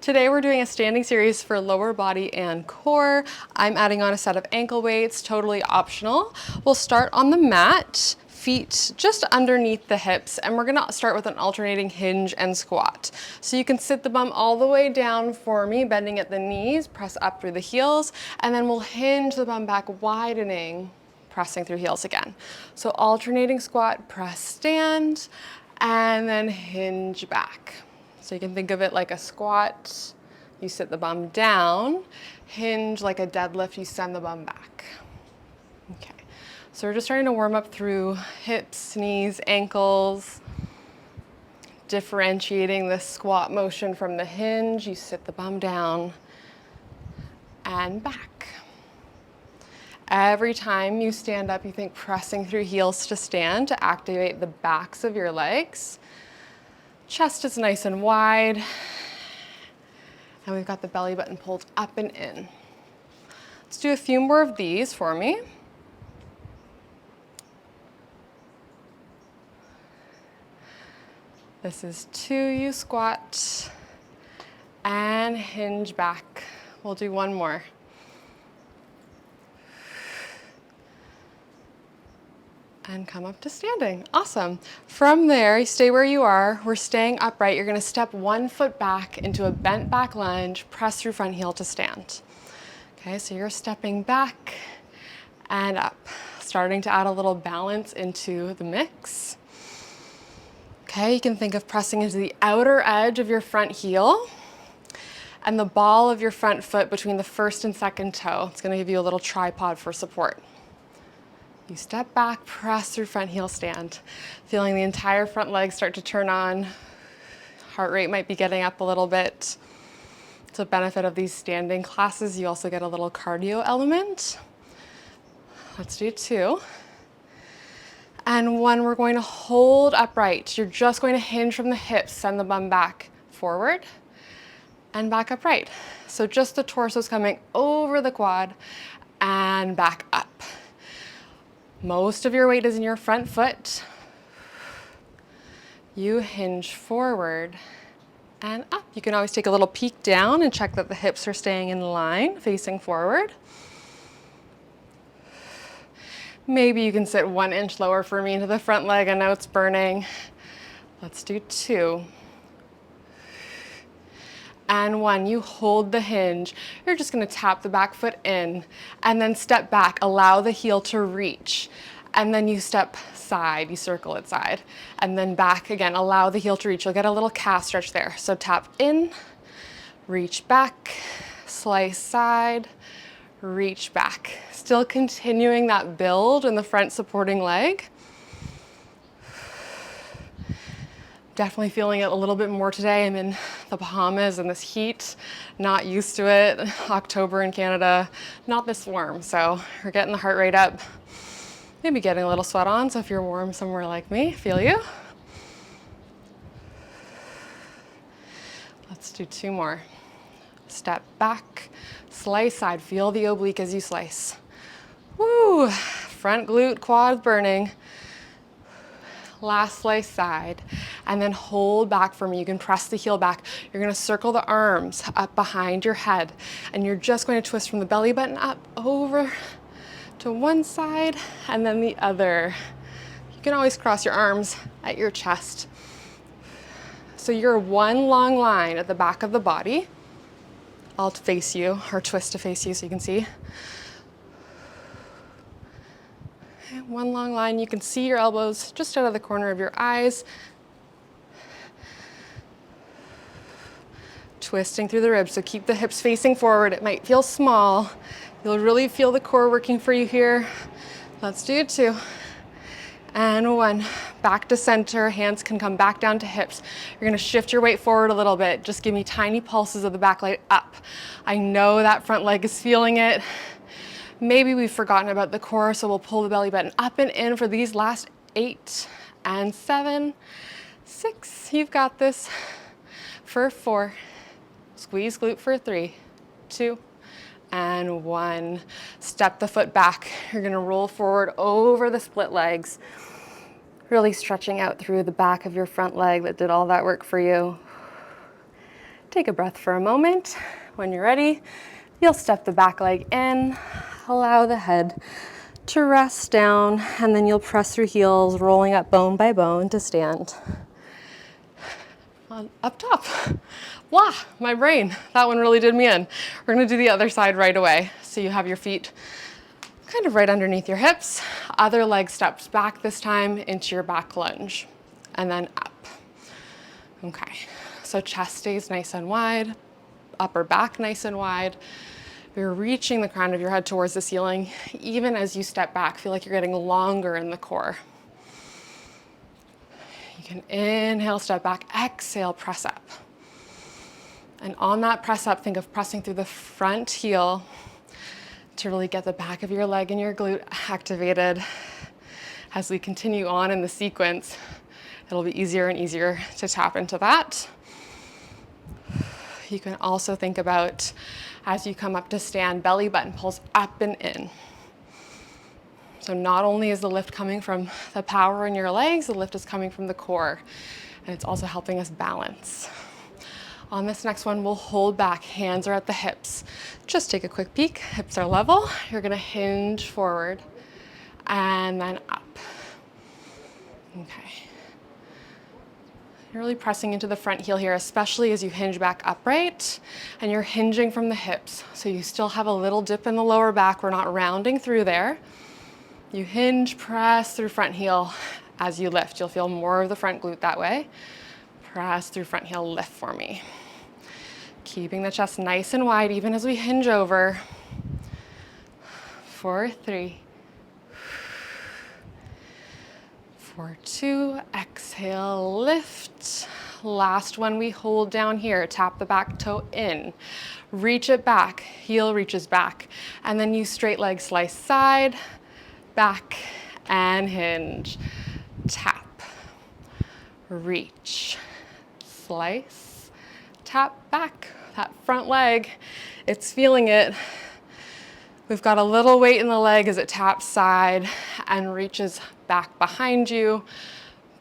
Today we're doing a standing series for lower body and core. I'm adding on a set of ankle weights, totally optional. We'll start on the mat, feet just underneath the hips, and we're gonna start with an alternating hinge and squat. So you can sit the bum all the way down for me, bending at the knees, press up through the heels, and then we'll hinge the bum back, widening, pressing through heels again. So alternating squat, press, stand, and then hinge back. So you can think of it like a squat, you sit the bum down, hinge like a deadlift, you send the bum back. Okay, so we're just starting to warm up through hips, knees, ankles, differentiating the squat motion from the hinge, you sit the bum down and back. Every time you stand up, you think pressing through heels to stand to activate the backs of your legs. Chest is nice and wide, and we've got the belly button pulled up and in. Let's do a few more of these for me. This is 2, you squat and hinge back. We'll do one more. And come up to standing. Awesome. From there, you stay where you are. We're staying upright. You're gonna step one foot back into a bent back lunge, press through front heel to stand. Okay, so you're stepping back and up, starting to add a little balance into the mix. Okay, you can think of pressing into the outer edge of your front heel and the ball of your front foot between the first and second toe. It's gonna give you a little tripod for support. You step back, press through front heel stand, feeling the entire front leg start to turn on. Heart rate might be getting up a little bit. It's a benefit of these standing classes. You also get a little cardio element. Let's do 2. And 1, we're going to hold upright. You're just going to hinge from the hips, send the bum back forward and back upright. So just the torso is coming over the quad and back up. Most of your weight is in your front foot. You hinge forward and up. You can always take a little peek down and check that the hips are staying in line, facing forward. Maybe you can sit 1 inch lower for me into the front leg. I know it's burning. Let's do 2. And 1, you hold the hinge. You're just gonna tap the back foot in and then step back, allow the heel to reach. And then you step side, you circle it side. And then back again, allow the heel to reach. You'll get a little calf stretch there. So tap in, reach back, slice side, reach back. Still continuing that build in the front supporting leg. Definitely feeling it a little bit more today. I'm in the Bahamas in this heat, not used to it. October in Canada, not this warm. So we're getting the heart rate up, maybe getting a little sweat on. So if you're warm somewhere like me, feel you. Let's do 2 more. Step back, slice side, feel the oblique as you slice. Woo, front glute, quad burning. Last slice side, and then hold back for me. You can press the heel back. You're gonna circle the arms up behind your head, and you're just going to twist from the belly button up over to one side and then the other. You can always cross your arms at your chest. So you're one long line at the back of the body. I'll face you, or twist to face you so you can see. One long line, you can see your elbows just out of the corner of your eyes. Twisting through the ribs, so keep the hips facing forward. It might feel small. You'll really feel the core working for you here. Let's do 2. And 1, back to center, hands can come back down to hips. You're gonna shift your weight forward a little bit. Just give me tiny pulses of the back leg up. I know that front leg is feeling it. Maybe we've forgotten about the core, so we'll pull the belly button up and in for these last 8 and 7, 6. You've got this. For 4, squeeze glute for 3, 2, and 1. Step the foot back. You're gonna roll forward over the split legs, really stretching out through the back of your front leg that did all that work for you. Take a breath for a moment. When you're ready, you'll step the back leg in, allow the head to rest down, and then you'll press through heels, rolling up bone by bone to stand. Up top. Blah, my brain. That one really did me in. We're gonna do the other side right away. So you have your feet kind of right underneath your hips. Other leg steps back this time into your back lunge, and then up. Okay, so chest stays nice and wide, upper back nice and wide. You're reaching the crown of your head towards the ceiling. Even as you step back, feel like you're getting longer in the core. You can inhale, step back, exhale, press up. And on that press up, think of pressing through the front heel to really get the back of your leg and your glute activated. As we continue on in the sequence, it'll be easier and easier to tap into that. You can also think about, as you come up to stand, belly button pulls up and in. So not only is the lift coming from the power in your legs, the lift is coming from the core, and it's also helping us balance. On this next one, we'll hold back, hands are at the hips. Just take a quick peek, hips are level. You're gonna hinge forward and then up. Okay. You're really pressing into the front heel here, especially as you hinge back upright, and you're hinging from the hips. So you still have a little dip in the lower back. We're not rounding through there. You hinge, press through front heel as you lift. You'll feel more of the front glute that way. Press through front heel, lift for me. Keeping the chest nice and wide, even as we hinge over. 4, 3. 4, 2, exhale, lift. Last one, we hold down here. Tap the back toe in. Reach it back, heel reaches back. And then you straight leg slice side, back, and hinge. Tap, reach, slice, tap back. That front leg, it's feeling it. We've got a little weight in the leg as it taps side and reaches back behind you,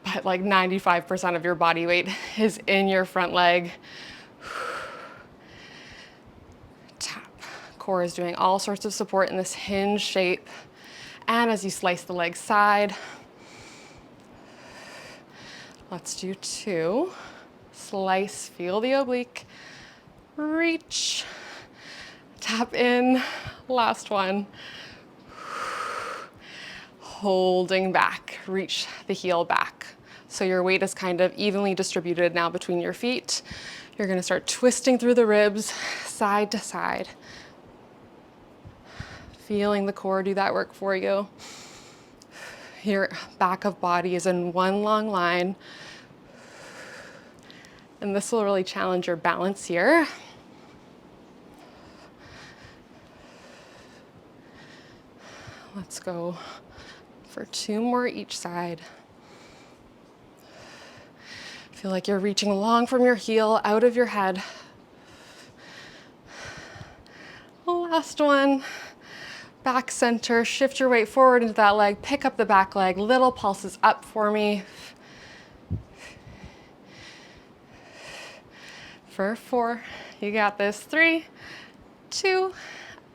but like 95% of your body weight is in your front leg. Tap. Core is doing all sorts of support in this hinge shape. And as you slice the leg side, let's do 2. Slice, feel the oblique, reach, tap in, last one. Holding back, reach the heel back. So your weight is kind of evenly distributed now between your feet. You're gonna start twisting through the ribs, side to side. Feeling the core do that work for you. Your back of body is in one long line. And this will really challenge your balance here. Let's go for 2 more each side. Feel like you're reaching long from your heel, out of your head. Last one. Back center, shift your weight forward into that leg, pick up the back leg, little pulses up for me. For 4, you got this. 3, 2,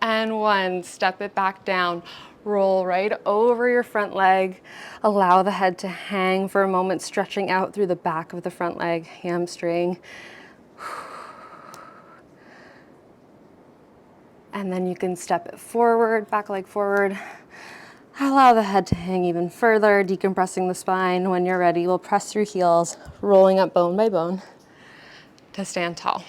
and 1. Step it back down. Roll right over your front leg. Allow the head to hang for a moment, stretching out through the back of the front leg, hamstring. And then you can step it forward, back leg forward. Allow the head to hang even further, decompressing the spine. When you're ready, we'll press through heels, rolling up bone by bone to stand tall.